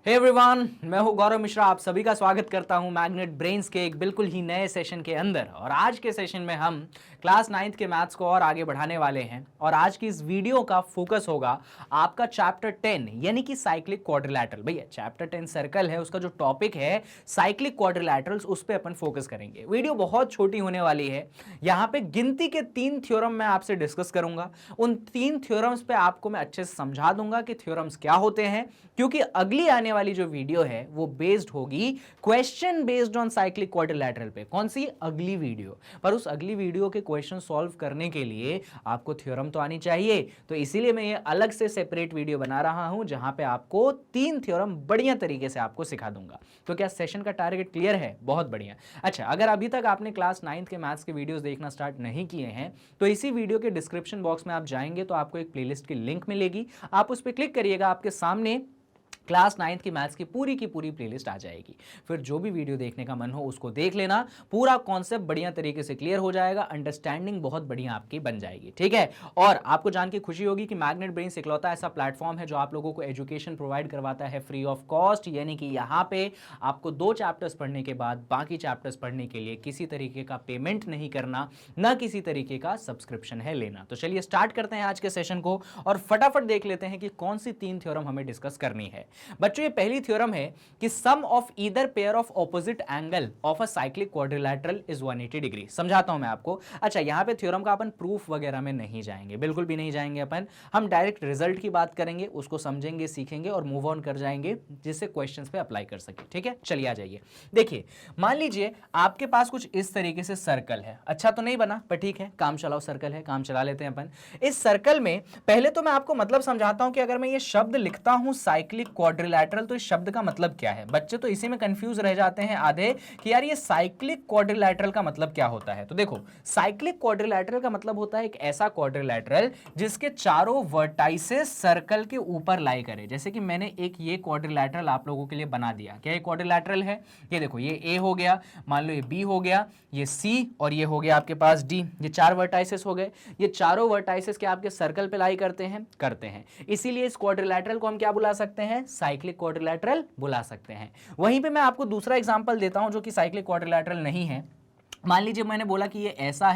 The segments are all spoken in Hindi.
हे एवरीवन, मैं हूं गौरव मिश्रा। आप सभी का स्वागत करता हूं मैग्नेट ब्रेन्स के एक बिल्कुल ही नए सेशन के अंदर। और आज के सेशन में हम क्लास 9th के मैथ्स को और आगे बढ़ाने वाले हैं। और आज की इस वीडियो का फोकस होगा आपका चैप्टर 10 यानी कि साइक्लिक क्वाड्रिलैटरल। भैया चैप्टर 10 सर्कल है, उसका जो टॉपिक है साइक्लिक क्वाड्रिलैटरल्स, उस पर अपन फोकस करेंगे। वीडियो बहुत छोटी होने वाली है। यहाँ पे गिनती के 3 थ्योरम मैं आपसे डिस्कस करूंगा। उन 3 थ्योरम्स पे आपको मैं अच्छे से समझा दूंगा कि थ्योरम्स क्या होते हैं, क्योंकि अगली आने वाली जो वीडियो है वो बेस्ड होगी question based on cyclic quadrilateral पे। कौन सी अगली वीडियो? पर उस अगली वीडियो के क्वेश्चन सॉल्व करने के लिए आपको थ्योरम तो आनी चाहिए। तो इसीलिए मैं ये अलग से सेपरेट वीडियो बना रहा हूं जहां पे आपको 3 थ्योरम बढ़िया तरीके से आपको सिखा दूंगा। तो क्या सेशन का टारगेट क्लियर है? बहुत बढ़िया। अच्छा, अगर अभी तक आपने क्लास 9th के मैथ्स के वीडियोस देखना स्टार्ट नहीं किए हैं तो इसी वीडियो के डिस्क्रिप्शन बॉक्स में आप जाएंगे तो आपको एक प्लेलिस्ट की लिंक मिलेगी। आप उस पर क्लिक करिएगा, आपके सामने क्लास 9th की मैथ्स की पूरी प्लेलिस्ट आ जाएगी। फिर जो भी वीडियो देखने का मन हो उसको देख लेना। पूरा कॉन्सेप्ट बढ़िया तरीके से क्लियर हो जाएगा, अंडरस्टैंडिंग बहुत बढ़िया आपकी बन जाएगी। ठीक है। और आपको जान के खुशी होगी कि मैग्नेट ब्रेन्स इकलौता ऐसा प्लेटफॉर्म है जो आप लोगों को एजुकेशन प्रोवाइड करवाता है फ्री ऑफ कॉस्ट। यानी कि यहाँ पे आपको 2 चैप्टर्स पढ़ने के बाद बाकी चैप्टर्स पढ़ने के लिए किसी तरीके का पेमेंट नहीं करना, ना किसी तरीके का सब्सक्रिप्शन है लेना। तो चलिए स्टार्ट करते हैं आज के सेशन को और फटाफट देख लेते हैं कि कौन सी 3 थ्योरम हमें डिस्कस करनी है। बच्चों, ये पहली थ्योरम है कि sum of either pair of opposite angle of a cyclic quadrilateral is 180 degree. समझाता हूं मैं आपको। अच्छा, यहां पे थ्योरम का अपन प्रूफ वगैरह में नहीं जाएंगे, बिल्कुल भी नहीं जाएंगे अपन। हम डायरेक्ट रिजल्ट की बात करेंगे, उसको समझेंगे, सीखेंगे और मूव ऑन कर जाएंगे जिससे क्वेश्चंस पे अप्लाई कर सके। ठीक है, चलिए आ जाइए। देखिए, मान लीजिए आपके पास कुछ इस तरीके से सर्कल है। अच्छा तो नहीं बना, पर ठीक है, काम चलाओ सर्कल है, काम चला लेते हैं अपन। इस सर्कल में पहले तो मैं आपको मतलब समझाता हूं कि अगर मैं ये शब्द लिखता हूं साइक्लिक क्वाड्रिलैटरल, तो इस शब्द का मतलब क्या है। बच्चे तो इसी में कंफ्यूज रह जाते हैं आधे कि यार ये साइक्लिक क्वाड्रिलैटरल का मतलब क्या होता है। तो देखो, साइक्लिक क्वाड्रिलैटरल का मतलब होता है एक ऐसा क्वाड्रिलैटरल जिसके चारों वर्टाइसेस सर्कल के ऊपर लाई करे। जैसे कि मैंने एक ये क्वाड्रिलैटरल आप लोगों के लिए बना दिया। क्या ये क्वाड्रिलैटरल है? ये देखो, ये ए हो गया, मान लो ये बी हो गया, ये सी और ये हो गया आपके पास डी। ये 4 वर्टाइसेस हो गए। ये चारों वर्टाइसेस के आपके सर्कल पे लाई करते हैं। इसीलिए इस क्वाड्रिलैटरल को हम क्या बुला सकते हैं? साइक्लिक क्वाड्रिलैटरल बुला सकते हैं। वहीं पे मैं आपको दूसरा एग्जांपल देता हूं जो कि साइक्लिक क्वाड्रिलैटरल नहीं है। मान लीजिए मैंने बोला कि ये ऐसा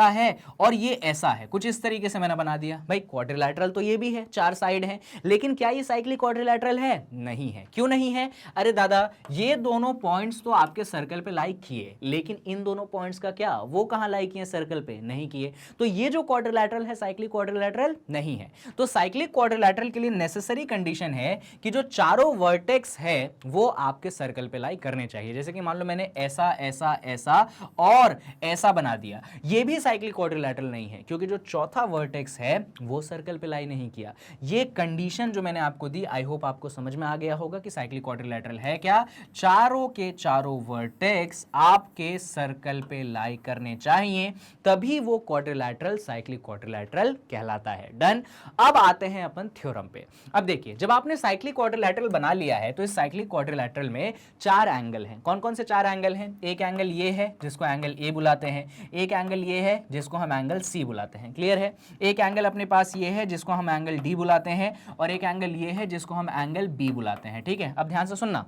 है और ये ऐसा है, कुछ इस तरीके से मैंने बना दिया। भाई क्वाड्रिलैटरल तो ये भी है, 4 साइड हैं, लेकिन क्या ये साइक्लिक क्वाड्रिलैटरल है? नहीं है। क्यों नहीं है? अरे दादा, ये दोनों पॉइंट्स तो आपके सर्कल पे लाई किए, लेकिन इन दोनों पॉइंट्स का क्या, वो कहां लाई किए? सर्कल पे नहीं किए। तो ये जो क्वाड्रिलैटरल है साइक्लिक क्वाड्रिलैटरल नहीं है। तो साइक्लिक क्वाड्रिलैटरल के लिए नेसेसरी कंडीशन है कि जो चारों वर्टेक्स है वो आपके सर्कल पे लाई करने चाहिए। जैसे कि मान लो मैंने ऐसा और ऐसा बना दिया, ये भी साइक्लिक क्वाड्रिलैटरल नहीं है, क्योंकि जो चौथा वर्टेक्स है वो सर्कल पे लाई नहीं किया। ये कंडीशन जो मैंने आपको दी, आई होप आपको समझ में आ गया होगा कि साइक्लिक क्वाड्रिलैटरल है क्या। चारों के चारों वर्टेक्स आपके सर्कल पे लाई करने चाहिए, तभी वो क्वाड्रिलैटरल साइक्लिक क्वाड्रिलैटरल कहलाता है। डन। अब आते हैं अपन थ्योरम पे। अब देखिए, जब आपने साइक्लिक क्वाड्रिलैटरल बना लिया है तो इस साइक्लिक क्वाड्रिलैटरल में 4 एंगल हैं। कौन कौन से 4 एंगल हैं? एक एंगल ये है जिसको एंगल ए बुलाते हैं, एक एंगल ये है जिसको हम एंगल सी बुलाते हैं। क्लियर है? एक एंगल अपने पास ये है जिसको हम एंगल डी बुलाते हैं और एक एंगल ये है जिसको हम एंगल बी बुलाते हैं। ठीक है, अब ध्यान से सुनना।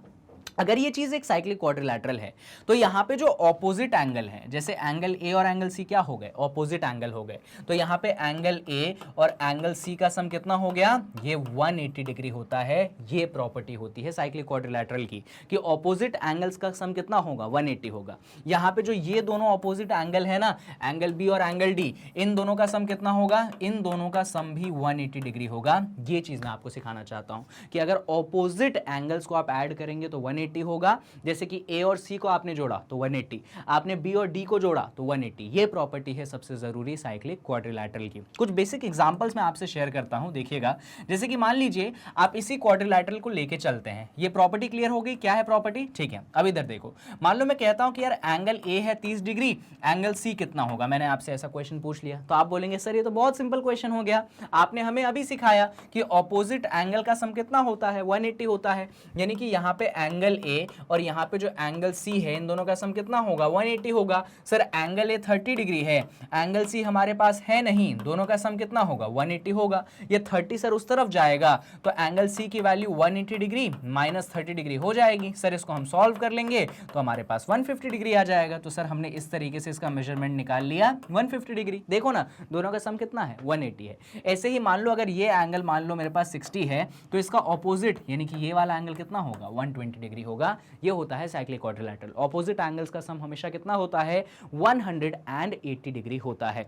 अगर ये चीज एक साइक्लिक क्वाड्रिलैटरल है तो यहाँ पे जो ऑपोजिट एंगल है, जैसे एंगल ए और एंगल सी क्या हो गए? ऑपोजिट एंगल हो गए। तो यहाँ पे एंगल ए और एंगल सी का सम कितना हो गया? ये 180 डिग्री होता है। ये प्रॉपर्टी होती है साइक्लिक क्वाड्रिलैटरल की कि ऑपोजिट एंगल्स का सम कितना होगा? 180 होगा। यहाँ पे जो ये दोनों ऑपोजिट एंगल है ना, एंगल बी और एंगल डी, इन दोनों का सम कितना होगा? इन दोनों का सम भी 180 डिग्री होगा। ये चीज मैं आपको सिखाना चाहता हूं कि अगर ऑपोजिट एंगल्स को आप ऐड करेंगे तो 180 होगा। जैसे कि ए और सी को आपने जोड़ा तो 180, आपने बी और डी को जोड़ा तो 180। ये प्रॉपर्टी है सबसे जरूरी साइक्लिक क्वाड्रिलैटरल की। कुछ बेसिक एग्जांपल्स मैं आपसे शेयर करता हूं, देखिएगा। जैसे कि मान लीजिए आप इसी क्वाड्रिलैटरल को लेके चलते हैं। ये प्रॉपर्टी क्लियर हो गई? क्या है प्रॉपर्टी? ठीक है, अब इधर देखो। मान लो मैं कहता हूं कि यार एंगल ए है 30 डिग्री, एंगल सी कितना होगा? मैंने आपसे ऐसा क्वेश्चन पूछ लिया तो आप बोलेंगे सर ये तो बहुत सिंपल क्वेश्चन हो गया, आपने हमें अभी सिखाया कि ऑपोजिट एंगल का सम कितना होता है? 180 होता है। यानी कि यहां पे एंगल एंगल ए और यहाँ पे जो एंगल सी है, इन दोनों का सम कितना होगा? 180 होगा। सर एंगल ए 30 डिग्री है, एंगल सी हमारे पास है नहीं, दोनों का सम कितना होगा? 180 होगा। ये 30 सर उस तरफ जाएगा तो एंगल सी की वैल्यू 180 डिग्री माइनस 30 डिग्री हो जाएगी। सर इसको हम सॉल्व कर लेंगे तो हमारे पास 150 डिग्री आ जाएगा। तो सर हमने इस तरीके से इसका मेजरमेंट निकाल लिया 150 डिग्री। देखो ना दोनों का सम कितना है? 180 है। ऐसे ही मान लो अगर ये एंगल मान लो मेरे पास 60 है तो इसका ऑपोजिट यानी कि ये वाला एंगल कितना होगा? 120 डिग्री होगा। ये होता है साइक्लिक क्वाड्रिलैटरल। ऑपोजिट एंगल्स का सम हमेशा कितना होता है? 180 डिग्री होता है।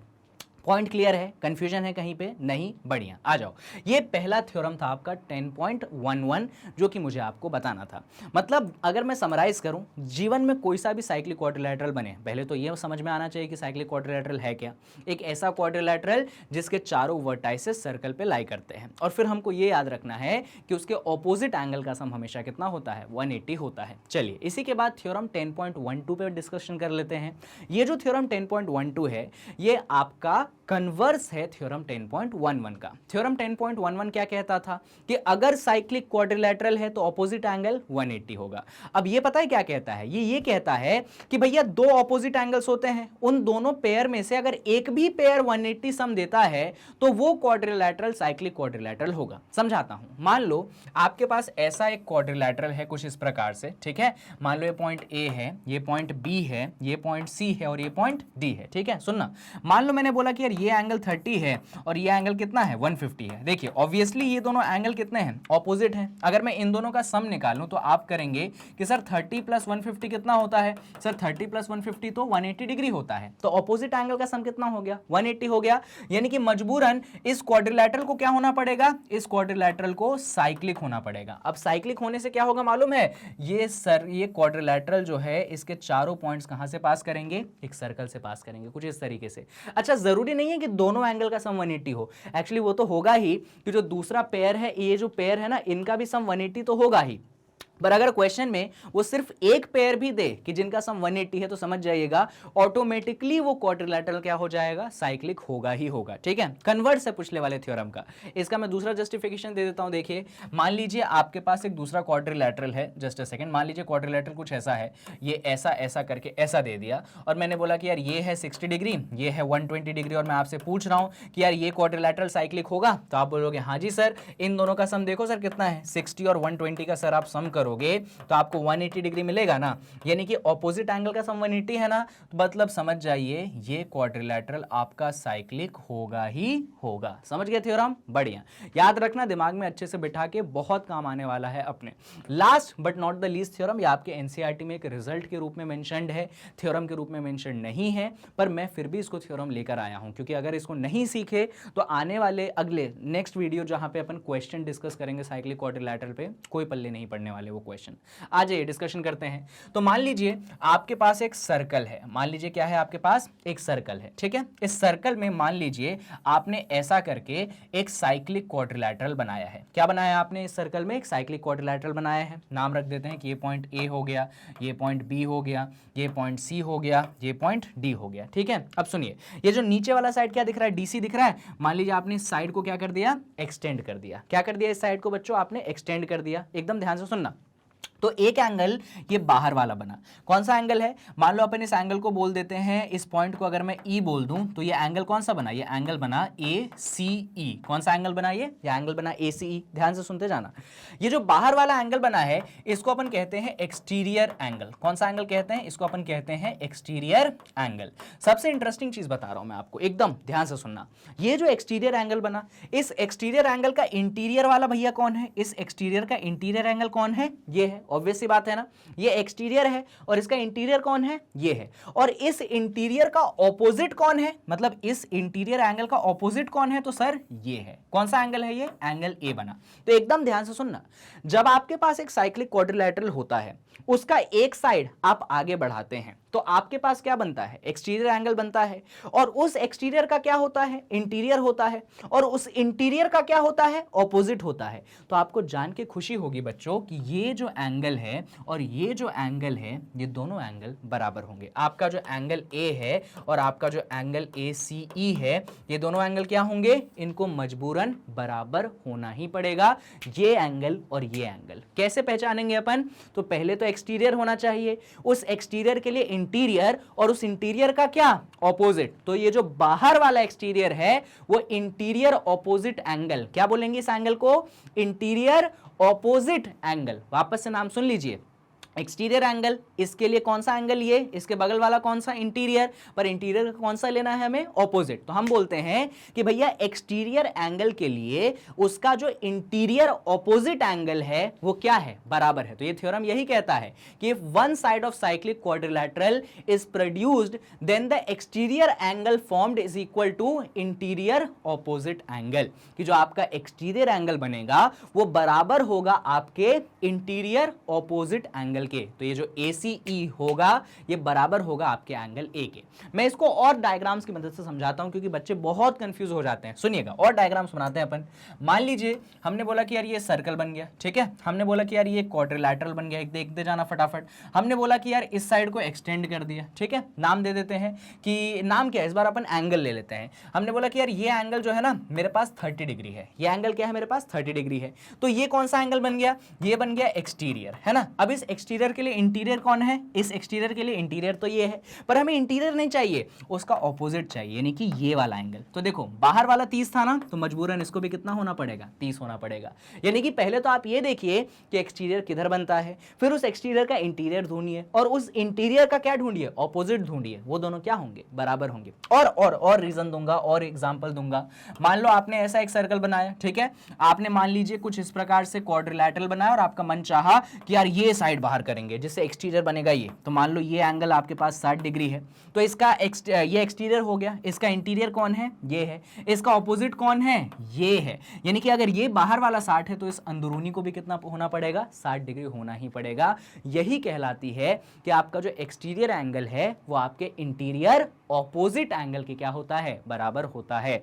पॉइंट क्लियर है? कंफ्यूजन है कहीं पे? नहीं? बढ़िया, आ जाओ। ये पहला थ्योरम था आपका 10.11 जो कि मुझे आपको बताना था। मतलब अगर मैं समराइज करूं, जीवन में कोई सा भी साइक्लिक क्वाड्रिलैटरल बने, पहले तो ये समझ में आना चाहिए कि साइक्लिक क्वाड्रिलैटरल है क्या। एक ऐसा क्वाड्रिलैटरल जिसके चारों वर्टाइसेस सर्कल पे लाई करते हैं, और फिर हमको ये याद रखना है कि उसके ऑपोजिट एंगल का सम हमेशा कितना होता है? 180 होता है। चलिए इसी के बाद थ्योरम 10.12 पे डिस्कशन कर लेते हैं। ये जो थ्योरम 10.12 है ये आपका कन्वर्स है थ्योरम 10.11 का। थ्योरम 10.11 क्या कहता था कि अगर साइक्लिक क्वाड्रिलैटरल है तो ऑपोजिट एंगल 180 होगा। अब ये पता है क्या कहता है? ये कहता है कि भैया दो ऑपोजिट एंगल्स होते हैं, उन दोनों पेयर में से अगर एक भी पेयर 180 सम देता है तो वो क्वाड्रिलैटरल साइक्लिक क्वाड्रिलैटरल होगा। समझाता हूं। मान लो आपके पास ऐसा एक क्वाड्रिलैटरल है कुछ इस प्रकार से, ठीक है। मान लो ये पॉइंट ए है, ये पॉइंट बी है, ये पॉइंट सी है और ये पॉइंट डी है, ठीक है। सुनना, मान लो मैंने बोला कि यार ये एंगल 30 है और ये एंगल कितना है? 150 है। देखिए ऑब्वियसली ये दोनों एंगल कितने हैं? ऑपोजिट हैं। अगर मैं इन दोनों का सम निकालूं तो आप करेंगे कि सर 30 प्लस 150 कितना होता है? सर 30 प्लस 150 तो 180 डिग्री होता है। तो ऑपोजिट एंगल का सम कितना हो गया? 180 हो गया। यानी कि मजबूरन इस क्वाड्रिलैटरल को क्या होना पड़ेगा? इस क्वाड्रिलैटरल को साइक्लिक होना पड़ेगा। अब साइक्लिक होने से क्या होगा मालूम है? ये क्वाड्रिलैटरल जो है इसके चारों पॉइंट्स कहां से पास करेंगे? एक सर्कल से पास करेंगे, कुछ इस तरीके से। अच्छा, जरूरी नहीं है कि दोनों एंगल का सम 180 हो। एक्चुअली वो तो होगा ही कि जो दूसरा पेयर है, ये जो पेयर है ना, इनका भी सम 180 तो होगा ही। पर अगर क्वेश्चन में वो सिर्फ एक पेयर भी दे कि जिनका सम 180 है तो समझ जाइएगा ऑटोमेटिकली वो क्वाड्रिलैटरल क्या हो जाएगा? साइक्लिक होगा ही होगा, ठीक है। कन्वर्ट से पूछने वाले थ्योरम का इसका मैं दूसरा जस्टिफिकेशन दे देता हूं। देखिए मान लीजिए आपके पास एक दूसरा क्वाड्रिलैटरल है, जस्ट अ सेकंड। मान लीजिए क्वाड्रिलैटरल कुछ ऐसा है, ये ऐसा ऐसा करके ऐसा दे दिया और मैंने बोला कि यार ये है 60 डिग्री, ये है 120 डिग्री और मैं आपसे पूछ रहा हूं कि यार ये क्वाड्रिलैटरल साइक्लिक होगा? तो आप बोलोगे हाँ जी सर। इन दोनों का सम देखो सर कितना है? 60 और 120 का सर आप सम करो तो आपको 180 डिग्री मिलेगा ना। यानी कि ऑपोजिट एंगल का सम 180 है ना, तो मतलब समझ जाइए ये क्वाड्रिलैटरल आपका साइक्लिक होगा ही होगा। समझ गए थ्योरम? बढ़िया, याद रखना, दिमाग में अच्छे से बिठा के, बहुत काम आने वाला है अपने। Last but not the least theorem, ये आपके एनसीईआरटी में एक रिजल्ट के रूप में मेंशन्ड है, थ्योरम के रूप में मेंशन नहीं है, पर मैं फिर भी इसको थ्योरम लेकर आया हूं क्योंकि अगर इसको नहीं सीखे तो आने वाले अगले नेक्स्ट वीडियो जहां पे अपन क्वेश्चन डिस्कस करेंगे साइक्लिक क्वाड्रिलैटरल पे, कोई पल्ले नहीं पड़ने वाले वो क्वेश्चन। आ जाइए डिस्कशन करते हैं। तो मान लीजिए आपके पास एक सर्कल है, मान लीजिए क्या है आपके पास? एक सर्कल है, ठीक है। इस सर्कल में मान लीजिए आपने ऐसा करके एक साइक्लिक क्वाड्रिलैटरल बनाया है। क्या बनाया आपने? इस सर्कल में एक साइक्लिक क्वाड्रिलैटरल बनाया है। नाम रख देते हैं कि ये पॉइंट ए हो गया, ये पॉइंट बी हो गया, ये पॉइंट सी हो गया, ये पॉइंट डी हो गया, ठीक है। अब सुनिए, ये जो नीचे वाला साइड क्या दिख रहा है? डीसी दिख रहा है। मान लीजिए आपने इस साइड को क्या कर दिया? एक्सटेंड कर दिया। क्या कर दिया? इस साइड को बच्चों आपने एक्सटेंड कर दिया। एकदम ध्यान से सुनना। तो एक एंगल ये बाहर वाला बना। कौन सा एंगल है? मान लो अपन इस एंगल को बोल देते हैं, इस पॉइंट को अगर मैं ई बोल दूं तो ये एंगल कौन सा बना? ये एंगल बना ए सी ई। कौन सा एंगल बना? ये एंगल बना ए सी ई। ध्यान से सुनते जाना। ये जो बाहर वाला एंगल बना है इसको अपन कहते हैं एक्सटीरियर एंगल। कौन सा एंगल कहते हैं? इसको अपन कहते हैं एक्सटीरियर एंगल। सबसे इंटरेस्टिंग चीज बता रहा हूं मैं आपको, एकदम ध्यान से सुनना। ये जो एक्सटीरियर एंगल बना, इस एक्सटीरियर एंगल का इंटीरियर वाला भैया कौन है? इस एक्सटीरियर का इंटीरियर एंगल कौन है? ये है। ऑब्वियस सी बात है ना, ये एक्सटीरियर है और इसका इंटीरियर कौन है? ये है। और इस इंटीरियर का ऑपोजिट कौन है? मतलब इस इंटीरियर एंगल का ऑपोजिट कौन है? तो सर ये है। कौन सा एंगल है? ये एंगल ए बना। तो एकदम ध्यान से सुनना, जब आपके पास एक साइक्लिक क्वाड्रिलैटरल होता है, उसका एक साइड आप आगे बढ़ाते हैं तो आपके पास क्या बनता है, एक्सटीरियर एंगल बनता है, और उस एक्सटीरियर का क्या होता है, इंटीरियर होता है, और उस इंटीरियर का क्या होता है, ऑपोजिट होता है। तो आपको जान के खुशी होगी बच्चों कि ये जो एंगल है और ये जो एंगल है, ये दोनों एंगल बराबर होंगे। आपका जो एंगल ए है और आपका जो एंगल ACE है, ये दोनों एंगल क्या होंगे, इनको मजबूरन बराबर होना ही पड़ेगा, ये एंगल और ये एंगल। कैसे पहचानेंगे अपन, तो पहले तो एक्सटीरियर होना चाहिए, उस एक्सटीरियर के लिए इंटीरियर, और उस इंटीरियर का क्या, ऑपोजिट। तो ये जो बाहर वाला एक्सटीरियर है वो इंटीरियर ऑपोजिट एंगल, क्या बोलेंगे इस एंगल को, इंटीरियर ऑपोजिट एंगल। वापस से नाम सुन लीजिए, एक्सटीरियर एंगल, इसके लिए कौन सा एंगल, ये, इसके बगल वाला कौन सा, इंटीरियर, पर इंटीरियर का कौन सा लेना है हमें, ऑपोजिट। तो हम बोलते हैं कि भैया एक्सटीरियर एंगल के लिए उसका जो इंटीरियर ऑपोजिट एंगल है वो क्या है, बराबर है। तो ये थ्योरम यही कहता है कि if one side of cyclic quadrilateral is produced then the exterior angle formed is equal to interior opposite angle, कि जो आपका एक्सटीरियर एंगल बनेगा वो बराबर होगा आपके इंटीरियर ऑपोजिट एंगल के। तो ये जो ACE होगा ये बराबर होगा आपके एंगल A के। मैं इसको और डायग्राम्स की मदद से समझाता हूं क्योंकि बच्चे बहुत कंफ्यूज हो जाते हैं। सुनिएगा, और डायग्राम्स बनाते हैं अपन। मान लीजिए हमने बोला कि यार ये सर्कल बन गया, ठीक है, हमने बोला कि यार ये क्वाड्रिलैटरल बन गया, एक देखते जाना फटाफट। हमने बोला कि यार इस साइड को एक्सटेंड कर दिया, ठीक है, नाम दे देते हैं कि नाम क्या है, इस बार अपन एंगल ले लेते हैं। हमने बोला कि यार ये एंगल जो है ना मेरे पास 30 डिग्री है, ये एंगल क्या है मेरे पास 30 डिग्री है। तो ये कौन सा एंगल बन गया, ये बन गया एक्सटीरियर, है ना। अब इस एक्सटीरियर के लिए इंटीरियर कौन है, इस एक्सटीरियर के लिए इंटीरियर तो ये है, पर हमें इंटीरियर नहीं चाहिए, उसका ऑपोजिट चाहिए, यानी कि ये वाला एंगल। तो देखो बाहर वाला 30 था ना, तो मजबूरन इसको भी कितना होना पड़ेगा, 30 होना पड़ेगा। यानी कि पहले तो आप ये देखिए कि एक्सटीरियर किधर बनता है, फिर उस एक्सटीरियर का इंटीरियर ढूंढिए, और उस इंटीरियर का क्या ढूंढिए, ऑपोजिट ढूंढिए, वो दोनों क्या होंगे, बराबर होंगे। और रीजन दूंगा और एग्जांपल दूंगा। मान लो आपने ऐसा एक सर्कल बनाया, ठीक है, आपने मान लीजिए कुछ इस प्रकार से क्वाड्रिलैटरल बनाया और आपका मन चाहा कि यार ये साइड बाहर करेंगे जिससे एक्सटीरियर बनेगा ये। तो मान लो ये एंगल आपके पास 60 डिग्री है, तो इसका ये एक्सटीरियर हो गया, इसका इंटीरियर कौन है, ये है, इसका ऑपोजिट कौन है, ये है। यानी कि अगर ये बाहर वाला 60 है तो इस अंदरूनी को भी कितना होना पड़ेगा, 60 डिग्री होना ही पड़ेगा। यही कहलाती है कि आपका जो एक्सटीरियर एंगल है वो आपके इंटीरियर ऑपोजिट एंगल के क्या होता है, बराबर होता है।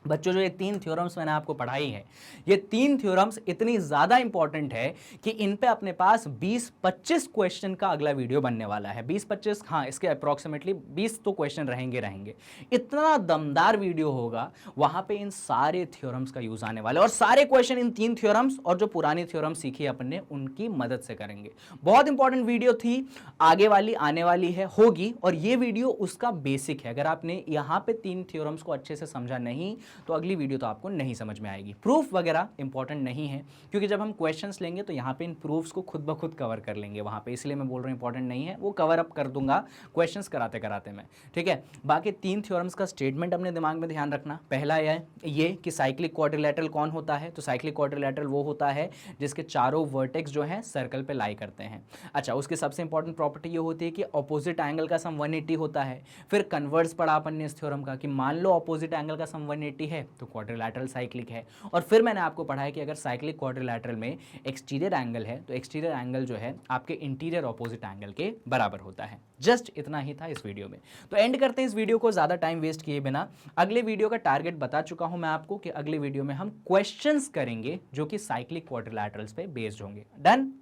बच्चों जो ये 3 थ्योरम्स मैंने आपको पढ़ाई है, ये 3 थ्योरम्स इतनी ज़्यादा इंपॉर्टेंट है कि इन पे अपने पास 20-25 क्वेश्चन का अगला वीडियो बनने वाला है। 20-25, हाँ, इसके अप्रॉक्सीमेटली 20 तो क्वेश्चन रहेंगे। इतना दमदार वीडियो होगा, वहाँ पे इन सारे थ्योरम्स का यूज़ आने वाला है, और सारे क्वेश्चन इन 3 थ्योरम्स और जो पुरानी थ्योरम सीखी अपन ने उनकी मदद से करेंगे। बहुत इंपॉर्टेंट वीडियो थी, आगे वाली आने वाली है, होगी, और ये वीडियो उसका बेसिक है। अगर आपने यहाँ पे 3 थ्योरम्स को अच्छे से समझा नहीं तो अगली वीडियो तो आपको नहीं समझ में आएगी। प्रूफ वगैरह इंपॉर्टेंट नहीं है, क्योंकि जब हम क्वेश्चंस लेंगे तो यहाँ पे इन प्रूफ्स को खुद ब खुद कवर कर लेंगे वहाँ पे, इसलिए मैं बोल रहा हूँ इंपॉर्टेंट नहीं है, वो कवर अप कर दूंगा क्वेश्चंस कराते कराते मैं, ठीक है। बाकी 3 थ्योरम्स का स्टेटमेंट अपने दिमाग में ध्यान रखना। पहला ये कि साइक्लिक क्वाड्रिलैटरल कौन होता है, तो साइक्लिक क्वाड्रिलैटरल वो होता है जिसके चारों वर्टेक्स जो हैं सर्कल पे लाई करते हैं। अच्छा, उसकी सबसे इंपॉर्टेंट प्रॉपर्टी ये होती है कि ऑपोजिट एंगल का सम 180 होता है। फिर कन्वर्स पढ़ा अपन ने इस थ्योरम का कि मान लो ऑपोजिट एंगल का सम 180 है तो क्वाड्रिलैटरल साइक्लिक है। और फिर मैंने आपको पढ़ा है कि अगर साइक्लिक क्वाड्रिलैटरल में एक्सटीरियर एंगल है तो एक्सटीरियर एंगल जो है आपके इंटीरियर ऑपोजिट एंगल के बराबर होता है। जस्ट इतना ही था इस वीडियो में। तो एंड करते हैं इस वीडियो को ज़्यादा टाइम वेस्ट किए बिना। अगले वीडियो का टारगेट बता चुका हूं मैं आपको कि अगले वीडियो में हम क्वेश्चंस करेंगे जो कि साइक्लिक क्वाड्रिलैटरल्स पे बेस्ड होंगे। डन।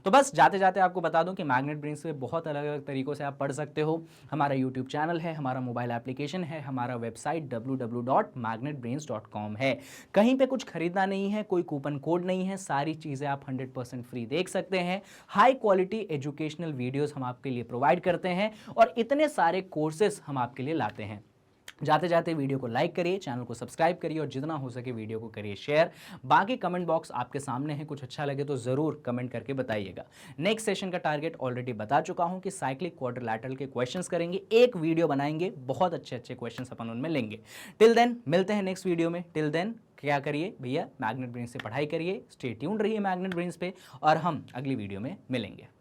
तो बस जाते जाते आपको बता दूं कि मैग्नेट ब्रेन्स पे बहुत अलग अलग तरीकों से आप पढ़ सकते हो। हमारा यूट्यूब चैनल है, हमारा मोबाइल एप्लीकेशन है, हमारा वेबसाइट www.magnetbrains.com है। कहीं पे कुछ खरीदना नहीं है, कोई कूपन कोड नहीं है, सारी चीज़ें आप 100% फ्री देख सकते हैं। हाई क्वालिटी एजुकेशनल वीडियोस हम आपके लिए प्रोवाइड करते हैं और इतने सारे कोर्सेस हम आपके लिए लाते हैं। जाते जाते वीडियो को लाइक करिए, चैनल को सब्सक्राइब करिए और जितना हो सके वीडियो को करिए शेयर। बाकी कमेंट बॉक्स आपके सामने है, कुछ अच्छा लगे तो ज़रूर कमेंट करके बताइएगा। नेक्स्ट सेशन का टारगेट ऑलरेडी बता चुका हूं कि साइक्लिक क्वाड्रिलैटरल के क्वेश्चंस करेंगे, एक वीडियो बनाएंगे, बहुत अच्छे अच्छे क्वेश्चंस अपन उनमें लेंगे। टिल देन मिलते हैं नेक्स्ट वीडियो में। टिल देन क्या करिए भैया, मैग्नेट ब्रेन्स से पढ़ाई करिए, स्टे ट्यून्ड रहिए मैग्नेट ब्रेन्स पे, और हम अगली वीडियो में मिलेंगे।